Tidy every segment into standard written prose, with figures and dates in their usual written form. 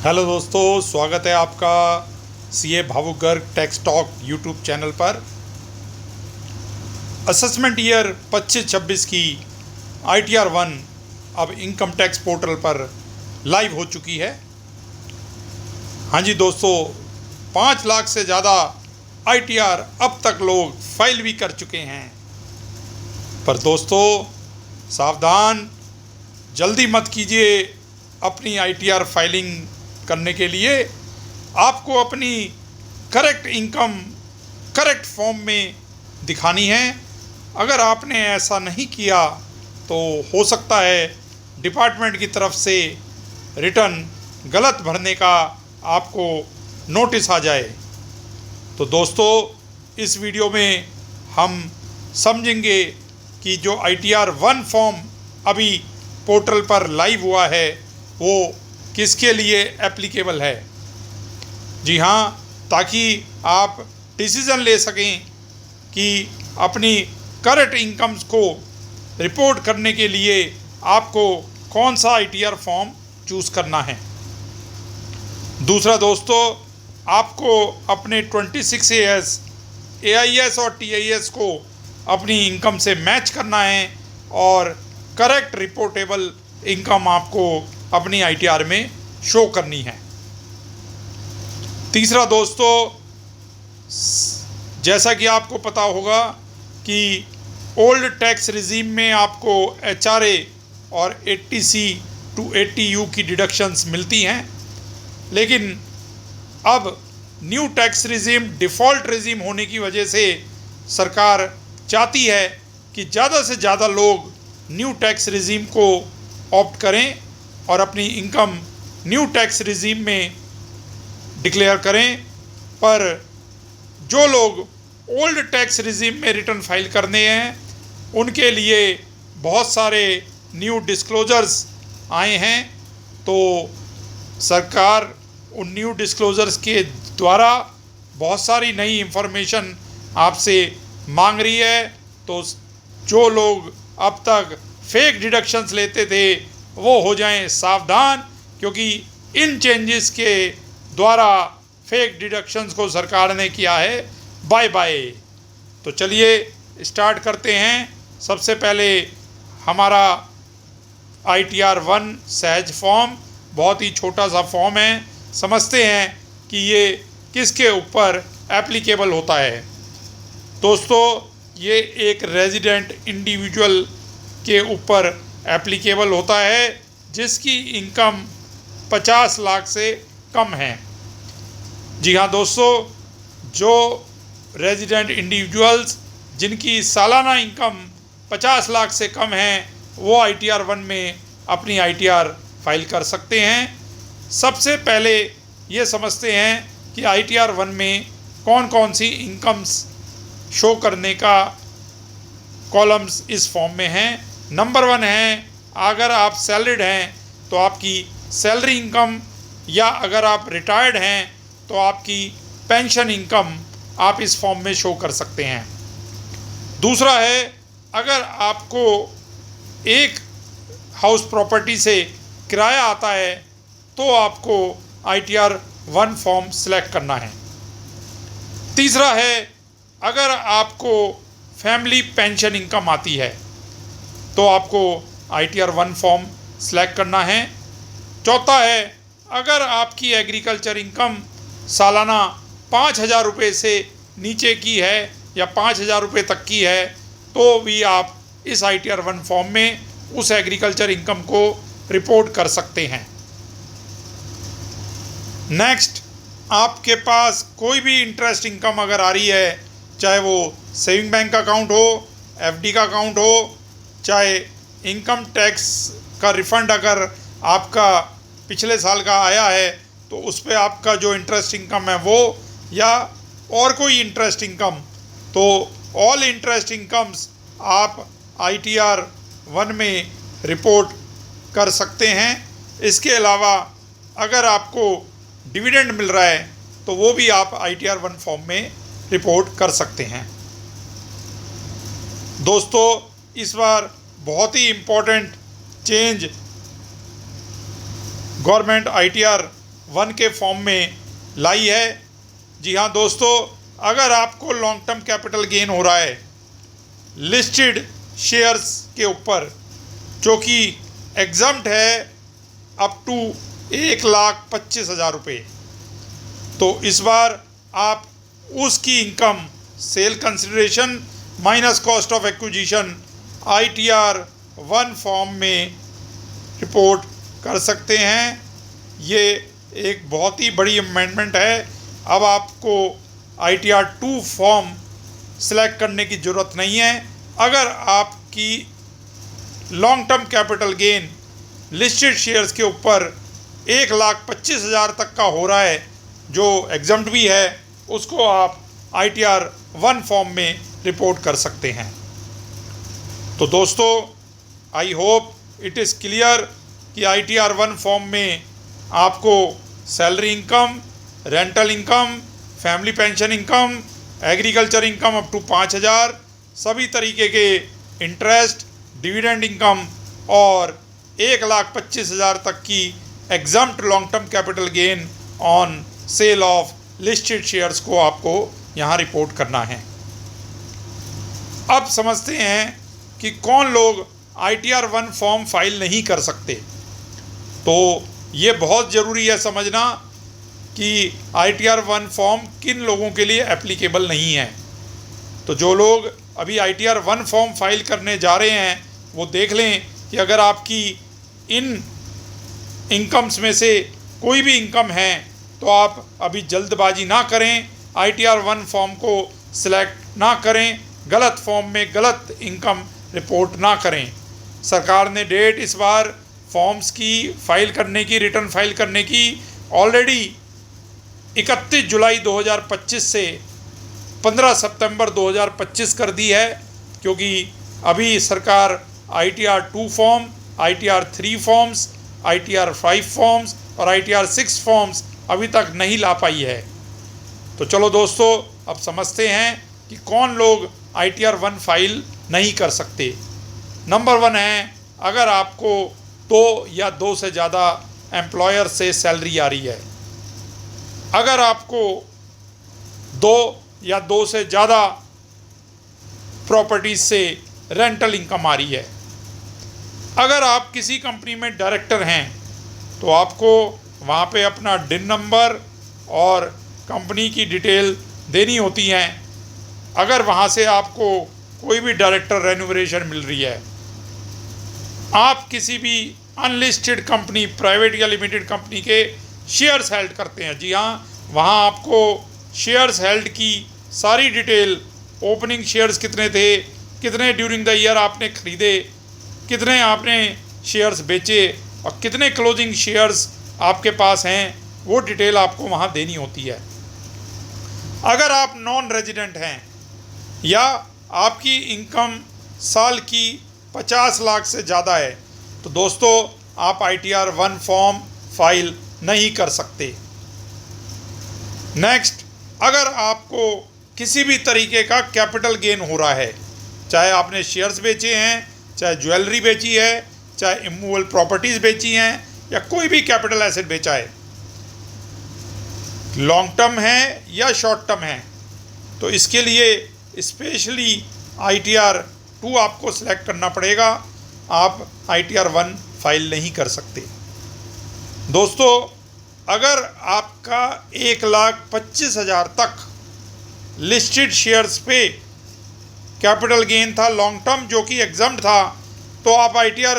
Hello दोस्तों, स्वागत है आपका सीए भावुक Garg tax talk YouTube channel पर। असेसमेंट ईयर 25-26 की ITR 1 अब इनकम टैक्स पोर्टल पर लाइव हो चुकी है। हाँ जी दोस्तों, 5 लाख से ज़्यादा ITR अब तक लोग फाइल भी कर चुके हैं। पर दोस्तों सावधान, जल्दी मत कीजिए। अपनी ITR फाइलिंग करने के लिए आपको अपनी करेक्ट इनकम करेक्ट फॉर्म में दिखानी है। अगर आपने ऐसा नहीं किया तो हो सकता है डिपार्टमेंट की तरफ से रिटर्न गलत भरने का आपको नोटिस आ जाए। तो दोस्तों इस वीडियो में हम समझेंगे कि जो ITR 1 फॉर्म अभी पोर्टल पर लाइव हुआ है वो किसके लिए एप्लीकेबल है। जी हाँ, ताकि आप डिसीज़न ले सकें कि अपनी करंट इनकम्स को रिपोर्ट करने के लिए आपको कौन सा ITR फॉर्म चूज़ करना है। दूसरा दोस्तों, आपको अपने 26AS, AIS और TIS को अपनी इनकम से मैच करना है और करेक्ट रिपोर्टेबल इनकम आपको अपनी ITR में शो करनी है। तीसरा दोस्तों, जैसा कि आपको पता होगा कि ओल्ड टैक्स रिजीम में आपको HRA और 80C to 80U की डिडक्शंस मिलती हैं, लेकिन अब new tax regime default regime होने की वजह से सरकार चाहती है कि ज़्यादा से ज़्यादा लोग न्यू टैक्स रिजीम को ऑप्ट करें और अपनी इनकम न्यू टैक्स रिजीम में डिक्लेयर करें। पर जो लोग ओल्ड टैक्स रिजीम में रिटर्न फाइल करने हैं उनके लिए बहुत सारे न्यू डिस्क्लोजर्स आए हैं। तो सरकार उन न्यू डिस्क्लोजर्स के द्वारा बहुत सारी नई इन्फॉर्मेशन आपसे मांग रही है। तो जो लोग अब तक फेक डिडक्शंस लेते थे वो हो जाएं सावधान, क्योंकि इन चेंजेस के द्वारा फेक डिडक्शंस को सरकार ने किया है बाय बाय। तो चलिए स्टार्ट करते हैं। सबसे पहले हमारा ITR 1 सहज फॉर्म, बहुत ही छोटा सा फॉर्म है। समझते हैं कि ये किसके ऊपर एप्लीकेबल होता है। दोस्तों ये एक रेजिडेंट इंडिविजुअल के ऊपर एप्लीकेबल होता है जिसकी इनकम 50 लाख से कम है। जी हाँ दोस्तों, जो रेजिडेंट इंडिविजुअल्स जिनकी सालाना इनकम 50 लाख से कम है वो ITR 1 में अपनी ITR फाइल कर सकते हैं। सबसे पहले ये समझते हैं कि ITR 1 में कौन कौन सी इनकम्स शो करने का कॉलम्स इस फॉर्म में हैं। नंबर 1 है, अगर आप सैलरीड हैं तो आपकी सैलरी इनकम, या अगर आप रिटायर्ड हैं तो आपकी पेंशन इनकम आप इस फॉर्म में शो कर सकते हैं। दूसरा है, अगर आपको एक हाउस प्रॉपर्टी से किराया आता है तो आपको ITR 1 फॉर्म सेलेक्ट करना है। तीसरा है, अगर आपको फैमिली पेंशन इनकम आती है तो आपको ITR 1 फॉर्म सेलेक्ट करना है। चौथा है, अगर आपकी एग्रीकल्चर इनकम सालाना 5,000 रुपये से नीचे की है या 5,000 रुपये तक की है तो भी आप इस ITR 1 फॉर्म में उस एग्रीकल्चर इनकम को रिपोर्ट कर सकते हैं। नेक्स्ट, आपके पास कोई भी इंटरेस्ट इनकम अगर आ रही है, चाहे वो सेविंग बैंक का अकाउंट हो, FD का अकाउंट हो, चाहे इनकम टैक्स का रिफ़ंड अगर आपका पिछले साल का आया है तो उस पर आपका जो इंटरेस्ट इनकम है वो, या और कोई इंटरेस्ट इनकम, तो ऑल इंटरेस्ट इनकम्स आप ITR 1 में रिपोर्ट कर सकते हैं। इसके अलावा अगर आपको डिविडेंड मिल रहा है तो वो भी आप ITR 1 फॉर्म में रिपोर्ट कर सकते हैं। दोस्तों इस बार बहुत ही इम्पोर्टेंट चेंज गवर्नमेंट ITR 1 के फॉर्म में लाई है। जी हाँ दोस्तों, अगर आपको लॉन्ग टर्म कैपिटल गेन हो रहा है लिस्टेड शेयर्स के ऊपर जो कि एग्जम्प्ट है अप टू 1,25,000 रुपये, तो इस बार आप उसकी income sale consideration minus cost of acquisition ITR 1 form में रिपोर्ट कर सकते हैं। ये एक बहुत ही बड़ी अमेंडमेंट है। अब आपको ITR 2 फॉर्म सेलेक्ट करने की ज़रूरत नहीं है। अगर आपकी long term capital gain listed shares के ऊपर 1,25,000 तक का हो रहा है जो एग्जम्प्ट भी है, उसको आप ITR 1 फॉर्म में रिपोर्ट कर सकते हैं। तो दोस्तों, I hope it is clear कि ITR 1 फॉर्म में आपको salary income, rental income, family pension income, agriculture income up to 5,000, सभी तरीके के इंटरेस्ट, डिविडेंड इनकम और 1,25,000 तक की exempt long term capital gain on sale of listed shares को आपको यहाँ रिपोर्ट करना है। अब समझते हैं कि कौन लोग ITR 1 फॉर्म फाइल नहीं कर सकते। तो ये बहुत ज़रूरी है समझना कि ITR 1 फॉर्म किन लोगों के लिए एप्लीकेबल नहीं है। तो जो लोग अभी ITR 1 फॉर्म फाइल करने जा रहे हैं वो देख लें कि अगर आपकी इन इनकम्स में से कोई भी इनकम है तो आप अभी जल्दबाजी ना करें, ITR 1 फॉर्म को सिलेक्ट ना करें, गलत फॉर्म में गलत इनकम रिपोर्ट ना करें। सरकार ने डेट इस बार फॉर्म्स की फाइल करने की, रिटर्न फाइल करने की ऑलरेडी 31 जुलाई 2025 से 15 सितंबर 2025 कर दी है, क्योंकि अभी सरकार ITR 2 form, ITR 3 forms, ITR 5 forms और ITR 6 फॉर्म्स अभी तक नहीं ला पाई है। तो चलो दोस्तों, अब समझते हैं कि कौन लोग ITR 1 फाइल नहीं कर सकते। नंबर 1 है, अगर आपको 2 या 2 से ज़्यादा एम्प्लॉयर से सैलरी आ रही है। अगर आपको 2 या 2 से ज़्यादा प्रॉपर्टीज से रेंटल इनकम आ रही है। अगर आप किसी कंपनी में डायरेक्टर हैं तो आपको वहाँ पे अपना DIN नंबर और कंपनी की डिटेल देनी होती हैं। अगर वहाँ से आपको कोई भी डायरेक्टर रेन्यूमरेशन मिल रही है, आप किसी भी अनलिस्टेड कंपनी, प्राइवेट या लिमिटेड कंपनी के शेयर्स हेल्ड करते हैं, जी हाँ, वहाँ आपको शेयर्स हेल्ड की सारी डिटेल, ओपनिंग शेयर्स कितने थे, कितने ड्यूरिंग द ईयर आपने खरीदे, कितने आपने शेयर्स बेचे और कितने क्लोजिंग शेयर्स आपके पास हैं, वो डिटेल आपको वहाँ देनी होती है। अगर आप नॉन रेजिडेंट हैं या आपकी इनकम साल की 50 लाख से ज़्यादा है तो दोस्तों आप ITR 1 फॉर्म फाइल नहीं कर सकते। नेक्स्ट, अगर आपको किसी भी तरीके का कैपिटल गेन हो रहा है, चाहे आपने शेयर्स बेचे हैं, चाहे ज्वेलरी बेची है, चाहे इमूवेबल प्रॉपर्टीज़ बेची हैं या कोई भी कैपिटल एसेट बेचा है, लॉन्ग टर्म है या शॉर्ट टर्म है, तो इसके लिए स्पेशली ITR 2 आपको सिलेक्ट करना पड़ेगा। आप ITR 1 फाइल नहीं कर सकते। दोस्तों, अगर आपका 1,25,000 तक लिस्टेड शेयर्स पे कैपिटल गेन था लॉन्ग टर्म जो कि एग्जम्प्ट था, तो आप ITR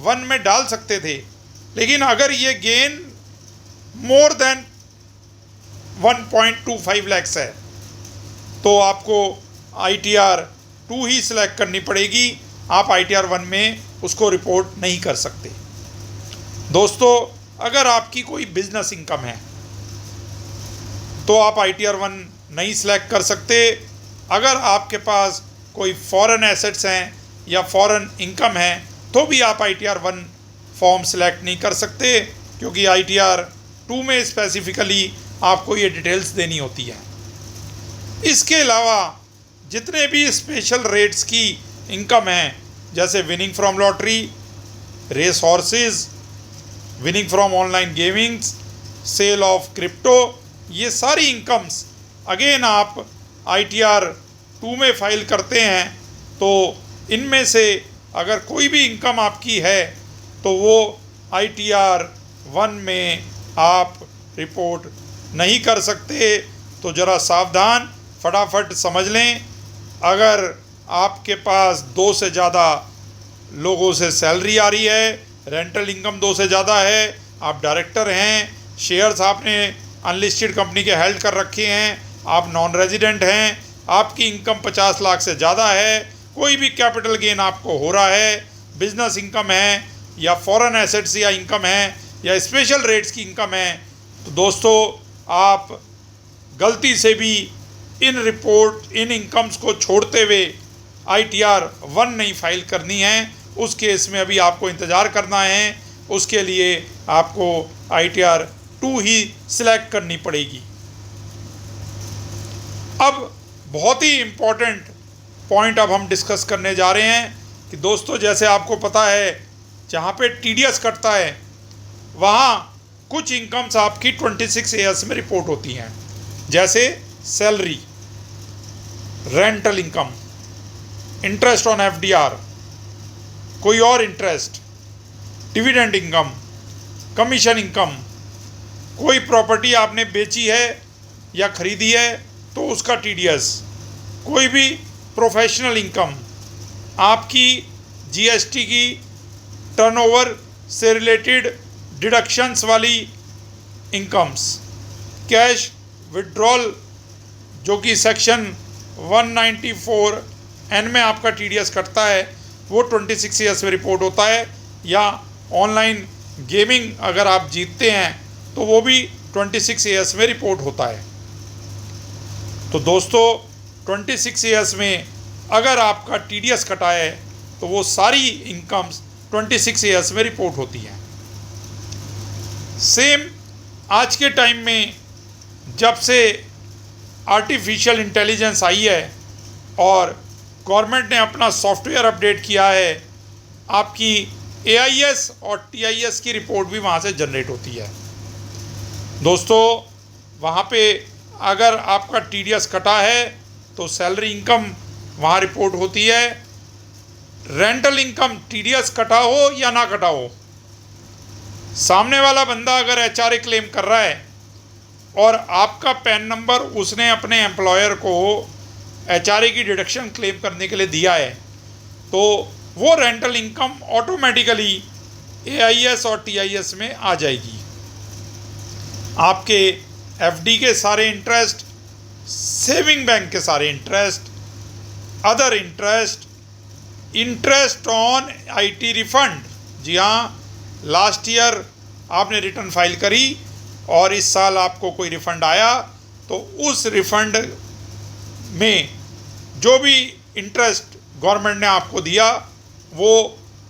1 में डाल सकते थे। लेकिन अगर ये गेन मोर देन 1.25 लाख है तो आपको ITR 2 ही सिलेक्ट करनी पड़ेगी। आप ITR 1 में उसको रिपोर्ट नहीं कर सकते। दोस्तों, अगर आपकी कोई बिजनेस इनकम है तो आप ITR 1 नहीं सिलेक्ट कर सकते। अगर आपके पास कोई फॉरेन एसेट्स हैं या फॉरेन इनकम है तो भी आप ITR 1 फॉर्म सिलेक्ट नहीं कर सकते, क्योंकि ITR 2 में स्पेसिफिकली आपको ये डिटेल्स देनी होती है। इसके अलावा जितने भी स्पेशल रेट्स की इनकम हैं, जैसे winning from lottery, race horses, winning from online gamings, sale of crypto, ये सारी इनकम्स अगेन आप ITR 2 में फाइल करते हैं। तो इनमें से अगर कोई भी इनकम आपकी है तो वो ITR 1 में आप रिपोर्ट नहीं कर सकते। तो ज़रा सावधान, फटाफट समझ लें। अगर आपके पास 2 से ज़्यादा लोगों से सैलरी आ रही है, रेंटल इनकम 2 से ज़्यादा है, आप डायरेक्टर हैं, शेयर्स आपने अनलिस्टेड कंपनी के हेल्ड कर रखे हैं, आप नॉन रेजिडेंट हैं, आपकी इनकम 50 लाख से ज़्यादा है, कोई भी कैपिटल गेन आपको हो रहा है, बिजनेस इनकम है या फॉरेन एसेट्स या इनकम है या स्पेशल रेट्स की इनकम है, तो दोस्तों आप गलती से भी इन इनकम्स को छोड़ते हुए ITR 1 नहीं फाइल करनी है। उस केस में अभी आपको इंतज़ार करना है, उसके लिए आपको ITR 2 ही सिलेक्ट करनी पड़ेगी। अब बहुत ही इम्पोर्टेंट पॉइंट अब हम डिस्कस करने जा रहे हैं कि दोस्तों जैसे आपको पता है जहाँ पे TDS कटता है वहाँ कुछ इनकम्स आपकी 26 AS में रिपोर्ट होती हैं, जैसे salary, rental income, interest on FDR, कोई और interest, dividend income, commission income, कोई प्रॉपर्टी आपने बेची है या ख़रीदी है तो उसका TDS, कोई भी प्रोफेशनल इनकम, आपकी GST की टर्नओवर से रिलेटेड डिडक्शंस वाली इनकम्स, कैश विड्रॉल जो कि सेक्शन 194N में आपका TDS कटता है वो 26 AS में रिपोर्ट होता है, या ऑनलाइन गेमिंग अगर आप जीतते हैं तो वो भी 26 AS में रिपोर्ट होता है। तो दोस्तों 26 AS में अगर आपका TDS कटा है तो वो सारी इनकम्स 26 AS में रिपोर्ट होती हैं। सेम आज के टाइम में जब से आर्टिफिशियल इंटेलिजेंस आई है और गवर्नमेंट ने अपना सॉफ्टवेयर अपडेट किया है, आपकी AIS और TIS की रिपोर्ट भी वहाँ से जनरेट होती है। दोस्तों वहाँ पे अगर आपका TDS कटा है तो सैलरी इनकम वहाँ रिपोर्ट होती है, रेंटल इनकम TDS कटा हो या ना कटा हो, सामने वाला बंदा अगर HRA क्लेम कर रहा है और आपका पैन नंबर उसने अपने एम्प्लॉयर को HRA की डिडक्शन क्लेम करने के लिए दिया है तो वो रेंटल इनकम ऑटोमेटिकली AIS और TIS में आ जाएगी। आपके FD के सारे इंटरेस्ट, सेविंग बैंक के सारे interest, other interest, interest on IT refund, जी हाँ, लास्ट ईयर आपने रिटर्न फाइल करी और इस साल आपको कोई रिफ़ंड आया तो उस रिफ़ंड में जो भी इंटरेस्ट गवर्नमेंट ने आपको दिया वो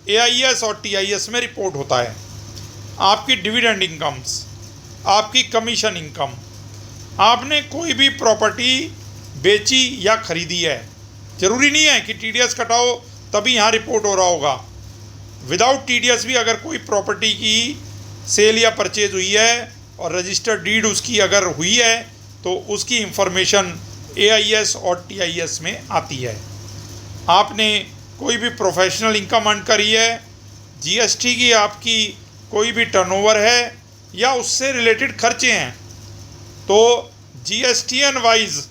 AIS और TIS में रिपोर्ट होता है। आपकी डिविडेंड इनकम्स, आपकी कमीशन इनकम, आपने कोई भी प्रॉपर्टी बेची या ख़रीदी है, ज़रूरी नहीं है कि TDS कटाओ तभी यहाँ रिपोर्ट हो रहा होगा। विदाउट TDS भी अगर कोई प्रॉपर्टी की सेल या परचेज हुई है और रजिस्टर्ड डीड उसकी अगर हुई है तो उसकी इंफॉर्मेशन AIS और TIS में आती है। आपने कोई भी प्रोफेशनल इनकम अर्न करी है, GST की आपकी कोई भी टर्नओवर है या उससे रिलेटेड खर्चे हैं तो GSTN वाइज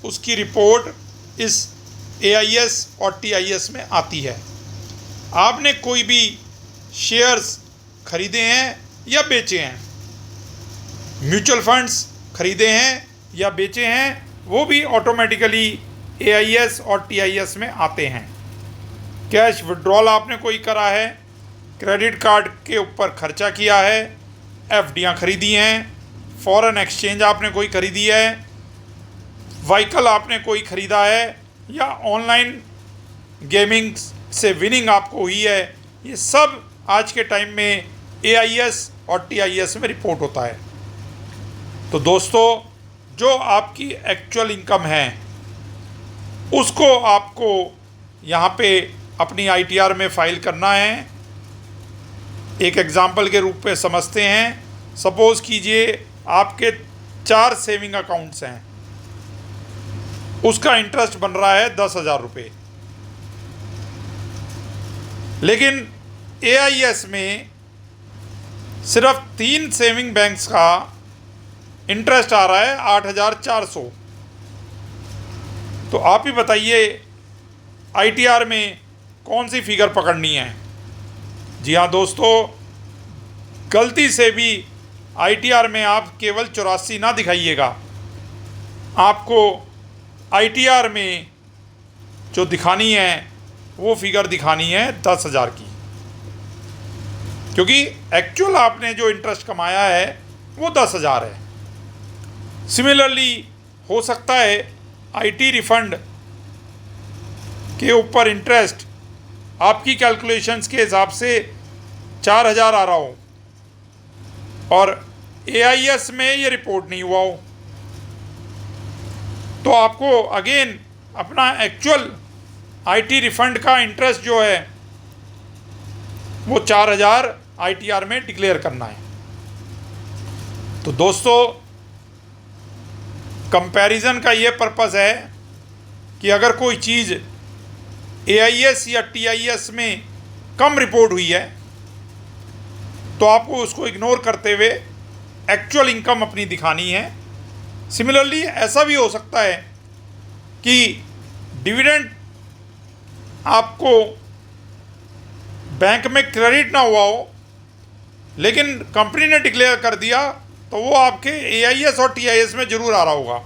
उसकी रिपोर्ट इस AIS और TIS में आती है। आपने कोई भी शेयर्स खरीदे हैं या बेचे हैं, म्यूचुअल फंड्स खरीदे हैं या बेचे हैं, वो भी ऑटोमेटिकली AIS और TIS में आते हैं। कैश विड्रॉल आपने कोई करा है, क्रेडिट कार्ड के ऊपर खर्चा किया है, FDयाँ खरीदी हैं, फॉरेन एक्सचेंज आपने कोई खरीदी है, व्हीकल आपने कोई ख़रीदा है या ऑनलाइन गेमिंग से विनिंग आपको हुई है, ये सब आज के टाइम में AIS और TIS में रिपोर्ट होता है। तो दोस्तों जो आपकी एक्चुअल इनकम है उसको आपको यहाँ पे अपनी ITR में फ़ाइल करना है। एक एग्ज़ाम्पल के रूप में समझते हैं सपोज कीजिए आपके 4 सेविंग अकाउंट्स हैं, उसका इंटरेस्ट बन रहा है 10,000 रुपये, लेकिन AIS में सिर्फ 3 सेविंग बैंक्स का इंटरेस्ट आ रहा है 8,400। तो आप ही बताइए ITR में कौन सी फिगर पकड़नी है। जी हाँ दोस्तों, गलती से भी ITR में आप केवल 84 ना दिखाइएगा, आपको ITR में जो दिखानी है वो फिगर दिखानी है 10,000 की, क्योंकि एक्चुअल आपने जो इंटरेस्ट कमाया है वो 10,000 है। सिमिलरली हो सकता है IT रिफंड के ऊपर इंटरेस्ट आपकी कैलकुलेशंस के हिसाब से 4,000 आ रहा हो और AIS में ये रिपोर्ट नहीं हुआ हो, तो आपको अगेन अपना एक्चुअल IT रिफंड का इंटरेस्ट जो है वो 4,000 ITR में डिक्लेयर करना है। तो दोस्तों, कंपैरिजन का ये पर्पस है कि अगर कोई चीज़ AIS या TIS में कम रिपोर्ट हुई है तो आपको उसको इग्नोर करते हुए एक्चुअल इनकम अपनी दिखानी है। सिमिलरली ऐसा भी हो सकता है कि डिविडेंड आपको बैंक में क्रेडिट ना हुआ हो, लेकिन कंपनी ने डिक्लेयर कर दिया, तो वो आपके AIS और TIS में ज़रूर आ रहा होगा।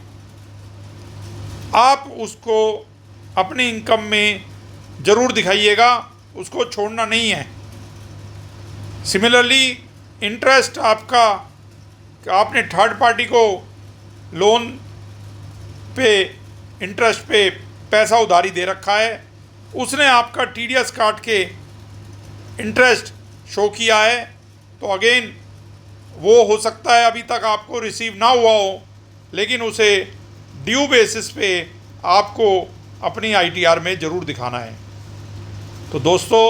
आप उसको अपनी इनकम में ज़रूर दिखाइएगा, उसको छोड़ना नहीं है। सिमिलरली इंटरेस्ट आपका, आपने थर्ड पार्टी को लोन पे इंटरेस्ट पे पैसा उधारी दे रखा है, उसने आपका TDS काट के इंटरेस्ट शो किया है, तो अगेन वो हो सकता है अभी तक आपको रिसीव ना हुआ हो, लेकिन उसे ड्यू बेसिस पे आपको अपनी ITR में ज़रूर दिखाना है। तो दोस्तों,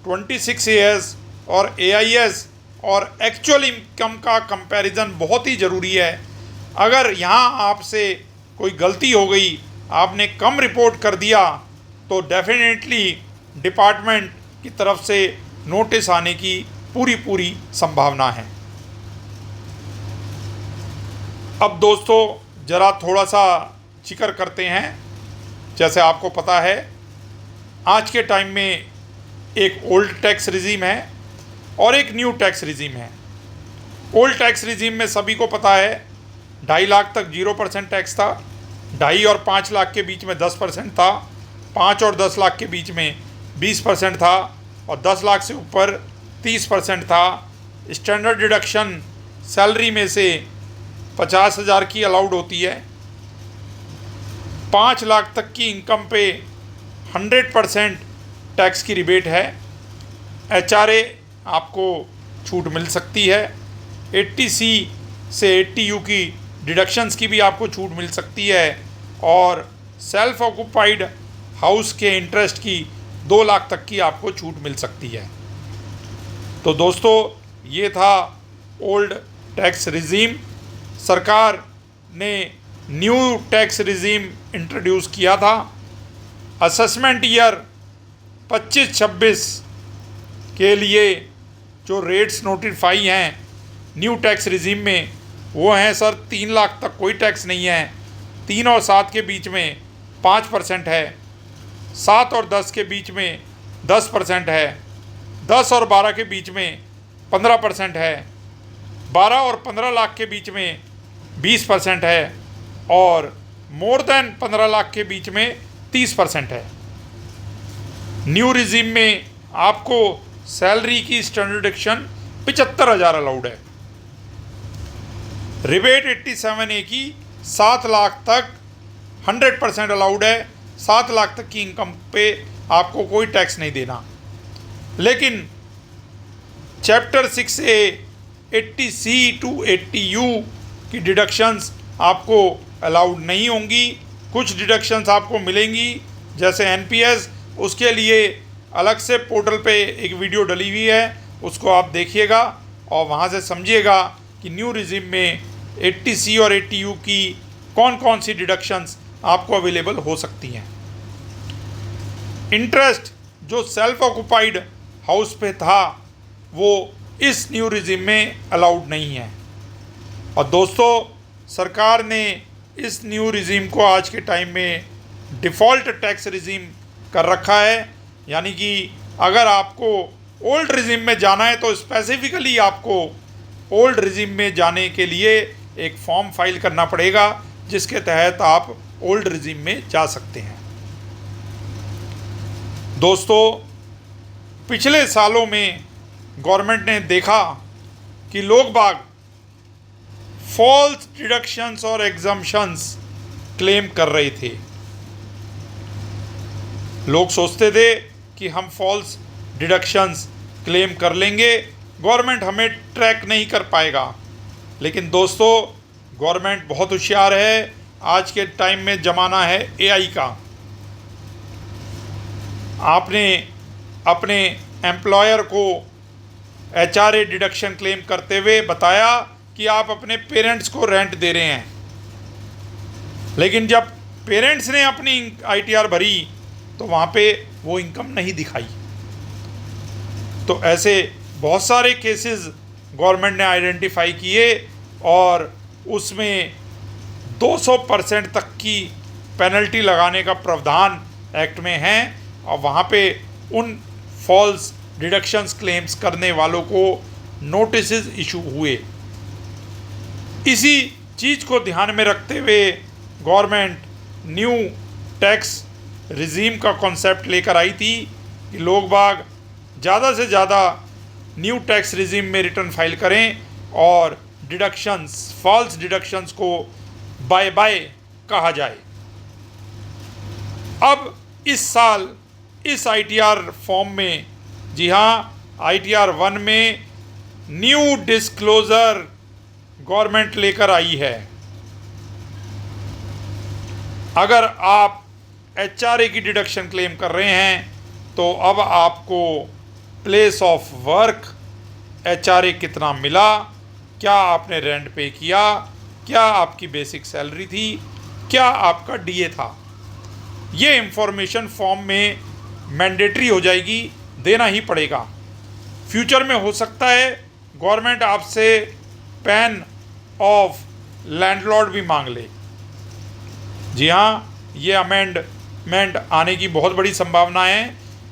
26 AS और AIS और एक्चुअल इनकम का कंपैरिजन बहुत ही ज़रूरी है। अगर यहाँ आपसे कोई गलती हो गई, आपने कम रिपोर्ट कर दिया, तो डेफिनेटली डिपार्टमेंट की तरफ से नोटिस आने की पूरी संभावना है। अब दोस्तों, ज़रा थोड़ा सा जिक्र करते हैं। जैसे आपको पता है, आज के टाइम में एक ओल्ड टैक्स रिजीम है और एक न्यू टैक्स रिजीम है। ओल्ड टैक्स रिजीम में सभी को पता है 2.5 लाख तक 0% टैक्स था, 2.5 और 5 लाख के बीच में 10% था, 5 और 10 लाख के बीच में 20% था, और 10 लाख से ऊपर 30% था। स्टैंडर्ड डिडक्शन सैलरी में से 50,000 की अलाउड होती है। 5 लाख तक की इनकम पे 100% टैक्स की रिबेट है। HRA आपको छूट मिल सकती है। 80C से 80U की डिडक्शंस की भी आपको छूट मिल सकती है, और सेल्फ ऑक्यूपाइड हाउस के इंटरेस्ट की 2 लाख तक की आपको छूट मिल सकती है। तो दोस्तों, ये था ओल्ड टैक्स रिजीम। सरकार ने न्यू टैक्स रिजीम इंट्रोड्यूस किया था। असेसमेंट ईयर 25-26 के लिए जो रेट्स नोटिफाई हैं न्यू टैक्स रिजीम में, वो हैं सर 3 लाख तक कोई टैक्स नहीं है, 3 और 7 के बीच में 5% है, 7 और 10 के बीच में 10% है, 10 और 12 के बीच में 15% है, 12 और 15 लाख के बीच में 20% है, और मोर देन 15 लाख के बीच में 30% है। न्यू रिजीम में आपको सैलरी की स्टैंडर्ड डिडक्शन 75,000 अलाउड है। रिबेट 87A की 7 लाख तक 100% अलाउड है। 7 लाख तक की इनकम पे आपको कोई टैक्स नहीं देना। लेकिन chapter 6A 80C to 80U की डिडक्शंस आपको अलाउड नहीं होंगी। कुछ डिडक्शंस आपको मिलेंगी, जैसे NPS, उसके लिए अलग से पोर्टल पे एक वीडियो डली हुई है, उसको आप देखिएगा। और वहाँ से समझिएगा कि न्यू रिजिम में 80C और 80U की कौन कौन सी डिडक्शंस आपको अवेलेबल हो सकती हैं। इंटरेस्ट जो सेल्फ ऑक्युपाइड हाउस पे था वो इस न्यू रिजिम में अलाउड नहीं है। और दोस्तों, सरकार ने इस न्यू रिजिम को आज के टाइम में डिफ़ॉल्ट टैक्स रिजिम कर रखा है, यानी कि अगर आपको ओल्ड रिजिम में जाना है तो स्पेसिफिकली आपको ओल्ड रिजिम में जाने के लिए एक फॉर्म फाइल करना पड़ेगा, जिसके तहत आप ओल्ड रिजिम में जा सकते हैं। दोस्तों, पिछले सालों में गवर्नमेंट ने देखा कि लोग बाग फॉल्स डिडक्शंस और एग्जम्पशंस क्लेम कर रहे थे। लोग सोचते थे कि हम फॉल्स डिडक्शंस क्लेम कर लेंगे, गवर्नमेंट हमें ट्रैक नहीं कर पाएगा। लेकिन दोस्तों, गवर्नमेंट बहुत होशियार है। आज के टाइम में ज़माना है AI का। आपने अपने एम्प्लॉयर को HRA डिडक्शन क्लेम करते हुए बताया कि आप अपने पेरेंट्स को रेंट दे रहे हैं, लेकिन जब पेरेंट्स ने अपनी ITR भरी तो वहाँ पे वो इनकम नहीं दिखाई। तो ऐसे बहुत सारे केसेस गवर्नमेंट ने आइडेंटिफाई किए और उसमें 200% तक की पेनल्टी लगाने का प्रावधान एक्ट में है। और वहाँ पे उन फॉल्स डिडक्शंस क्लेम्स करने वालों को नोटिस इशू हुए। इसी चीज़ को ध्यान में रखते हुए गवर्नमेंट न्यू टैक्स रिजीम का कॉन्सेप्ट लेकर आई थी कि लोग बाग ज़्यादा से ज़्यादा न्यू टैक्स रिजीम में रिटर्न फाइल करें और डिडक्शंस, फॉल्स डिडक्शंस को बाय बाय कहा जाए। अब इस साल इस ITR फॉर्म में, जी हाँ, ITR 1 में न्यू डिस्क्लोजर गवर्नमेंट लेकर आई है। अगर आप HRA की डिडक्शन क्लेम कर रहे हैं तो अब आपको प्लेस ऑफ वर्क, HRA कितना मिला, क्या आपने रेंट पे किया, क्या आपकी बेसिक सैलरी थी, क्या आपका DA था, ये इंफॉर्मेशन फॉर्म में मैंडेटरी हो जाएगी, देना ही पड़ेगा। फ्यूचर में हो सकता है गवर्नमेंट आपसे पैन ऑफ लैंडलॉर्ड भी मांग ले। जी हाँ, ये अमेंडमेंट आने की बहुत बड़ी संभावना है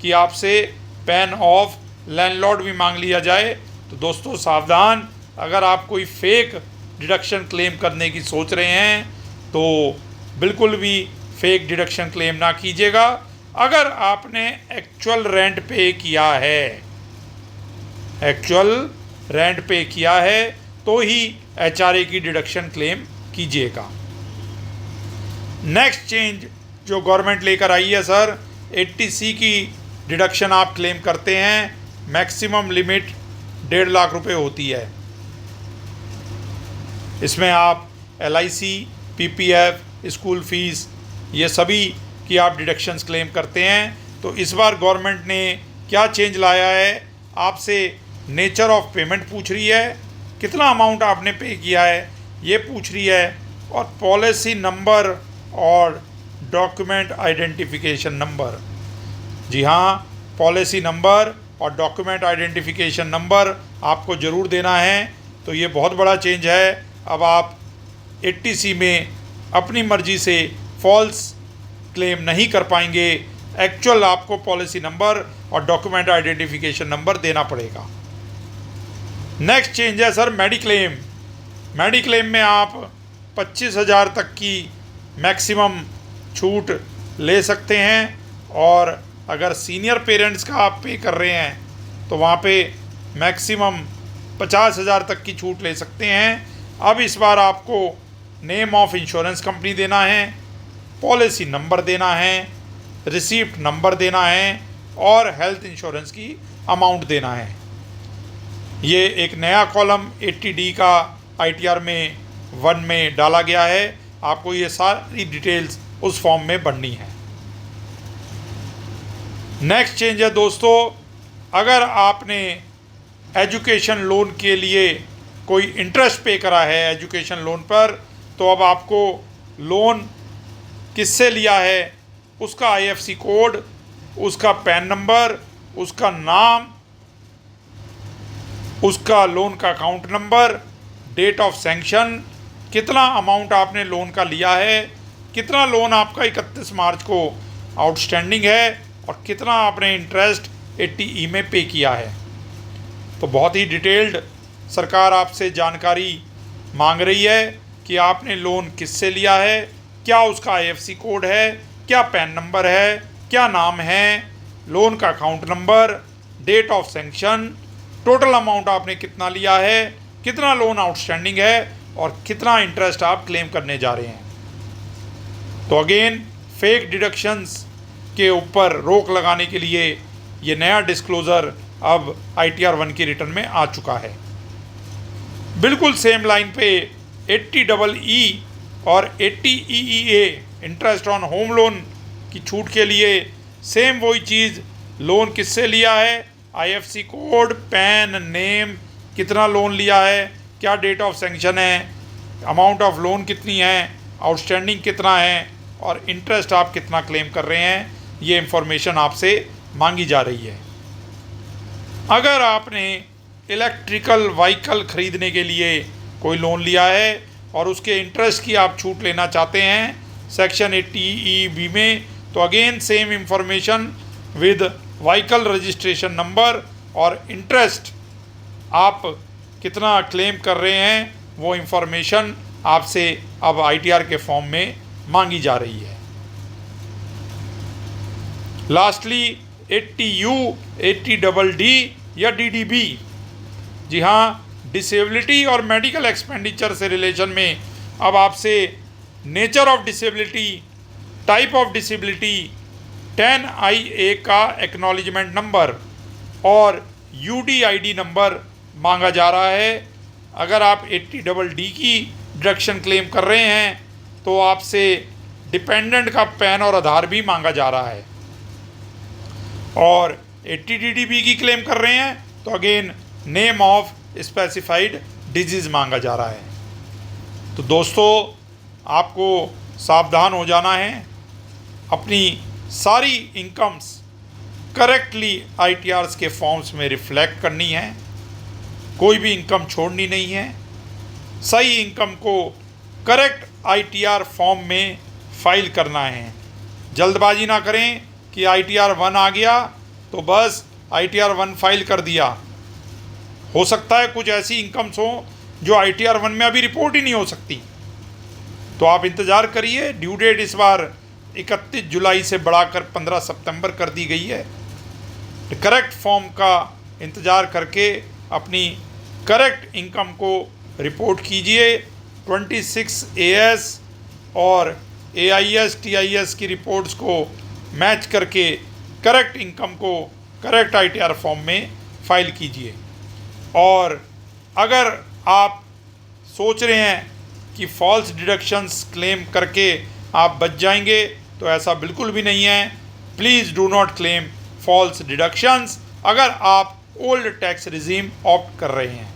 कि आपसे पैन ऑफ लैंडलॉर्ड भी मांग लिया जाए। तो दोस्तों सावधान, अगर आप कोई फेक डिडक्शन क्लेम करने की सोच रहे हैं तो बिल्कुल भी फेक डिडक्शन क्लेम ना कीजिएगा। अगर आपने एक्चुअल रेंट पे किया है, एक्चुअल रेंट पे किया है तो ही HRA की डिडक्शन क्लेम कीजिएगा। नेक्स्ट चेंज जो गवर्नमेंट लेकर आई है सर, 80C की डिडक्शन आप क्लेम करते हैं, मैक्सिमम लिमिट 1.5 लाख रुपए होती है। इसमें आप LIC, PPF, स्कूल फीस, ये सभी की आप डिडक्शंस क्लेम करते हैं। तो इस बार गवर्नमेंट ने क्या चेंज लाया है, आपसे नेचर ऑफ पेमेंट पूछ रही है, कितना अमाउंट आपने पे किया है ये पूछ रही है, और पॉलिसी नंबर और डॉक्यूमेंट आइडेंटिफिकेशन नंबर। जी हाँ, पॉलिसी नंबर और डॉक्यूमेंट आइडेंटिफिकेशन नंबर आपको ज़रूर देना है। तो ये बहुत बड़ा चेंज है। अब आप 80C में अपनी मर्जी से फॉल्स क्लेम नहीं कर पाएंगे, एक्चुअल आपको पॉलिसी नंबर और डॉक्यूमेंट आइडेंटिफिकेशन नंबर देना पड़ेगा। नेक्स्ट चेंज है सर मेडिक्लेम। मेडिक्लेम में आप 25,000 तक की मैक्सिमम छूट ले सकते हैं, और अगर सीनियर पेरेंट्स का आप पे कर रहे हैं तो वहाँ पे मैक्सिमम 50,000 तक की छूट ले सकते हैं। अब इस बार आपको नेम ऑफ इंश्योरेंस कंपनी देना है, पॉलिसी नंबर देना है, रिसीप्ट नंबर देना है और हेल्थ इंश्योरेंस की अमाउंट देना है। ये एक नया कॉलम 80D का ITR में 1 में डाला गया है। आपको ये सारी डिटेल्स उस फॉर्म में भरनी है। नेक्स्ट चेंज है दोस्तों, अगर आपने एजुकेशन लोन के लिए कोई इंटरेस्ट पे करा है एजुकेशन लोन पर, तो अब आपको लोन किससे लिया है उसका IFSC कोड, उसका पैन नंबर, उसका नाम, उसका लोन का account number, date of sanction, कितना अमाउंट आपने लोन का लिया है, कितना लोन आपका 31 मार्च को आउटस्टैंडिंग है और कितना आपने इंटरेस्ट 80E में पे किया है। तो बहुत ही डिटेल्ड सरकार आपसे जानकारी मांग रही है कि आपने लोन किससे लिया है, क्या उसका IFSC कोड है, क्या पैन नंबर है, क्या नाम है, लोन का account number, date of sanction, total amount आपने कितना लिया है, कितना लोन आउटस्टैंडिंग है और कितना इंटरेस्ट आप क्लेम करने जा रहे हैं। तो अगेन फेक डिडक्शंस के ऊपर रोक लगाने के लिए ये नया डिस्क्लोज़र अब ITR 1 की रिटर्न में आ चुका है। बिल्कुल सेम लाइन पे 80EE और 80EEA interest on home loan की छूट के लिए सेम वही चीज़, लोन किससे लिया है, IFSC कोड, पैन, नेम, कितना लोन लिया है, क्या डेट ऑफ सैंक्शन है, अमाउंट ऑफ लोन कितनी है, आउटस्टैंडिंग कितना है और इंटरेस्ट आप कितना क्लेम कर रहे हैं, ये इंफॉर्मेशन आपसे मांगी जा रही है। अगर आपने इलेक्ट्रिकल व्हीकल ख़रीदने के लिए कोई लोन लिया है और उसके इंटरेस्ट की आप छूट लेना चाहते हैं सेक्शन 80EB में, तो again same information with vehicle registration number और इंटरेस्ट आप कितना क्लेम कर रहे हैं वो इंफॉर्मेशन आपसे अब ITR के फॉर्म में मांगी जा रही है। लास्टली 80U, 80DD या DDB, जी हाँ, डिसेबिलिटी और मेडिकल एक्सपेंडिचर से रिलेशन में अब आपसे nature of disability, type of disability, 10IA का एक्नॉलेजमेंट नंबर और UDID नंबर मांगा जा रहा है। अगर आप 80DD की डिडक्शन क्लेम कर रहे हैं तो आपसे डिपेंडेंट का पैन और आधार भी मांगा जा रहा है, और 80DDB की क्लेम कर रहे हैं तो again name of specified disease मांगा जा रहा है। तो दोस्तों, आपको सावधान हो जाना है, अपनी सारी इनकम्स करेक्टली ITRs के फॉर्म्स में रिफ्लेक्ट करनी है, कोई भी इनकम छोड़नी नहीं है, सही इनकम को करेक्ट ITR फॉर्म में फाइल करना है। जल्दबाजी ना करें कि ITR 1 आ गया तो बस ITR 1 फाइल कर दिया। हो सकता है कुछ ऐसी इनकम्स हो जो ITR 1 में अभी रिपोर्ट ही नहीं हो सकती, तो आप इंतज़ार करिए। ड्यू डेट इस बार 31 जुलाई से बढ़ाकर 15 सितंबर कर दी गई है। करेक्ट फॉर्म का इंतज़ार करके अपनी करेक्ट इनकम को रिपोर्ट कीजिए। 26 AS और AIS TIS की रिपोर्ट्स को मैच करके करेक्ट इनकम को करेक्ट ITR फॉर्म में फाइल कीजिए। और अगर आप सोच रहे हैं कि फॉल्स डिडक्शंस क्लेम करके आप बच जाएंगे, तो ऐसा बिल्कुल भी नहीं है। Please do not claim false deductions अगर आप ओल्ड टैक्स रिजीम ऑप्ट कर रहे हैं।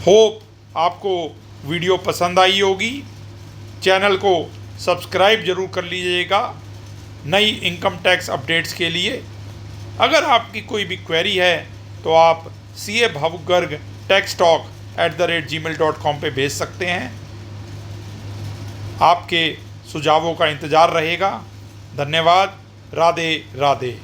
होप आपको वीडियो पसंद आई होगी। चैनल को सब्सक्राइब ज़रूर कर लीजिएगा नई इनकम टैक्स अपडेट्स के लिए। अगर आपकी कोई भी क्वेरी है तो आप CA भावुक गर्ग taxtalk@gmail.com पे भेज सकते हैं। आपके सुझावों का इंतज़ार रहेगा। धन्यवाद। राधे राधे।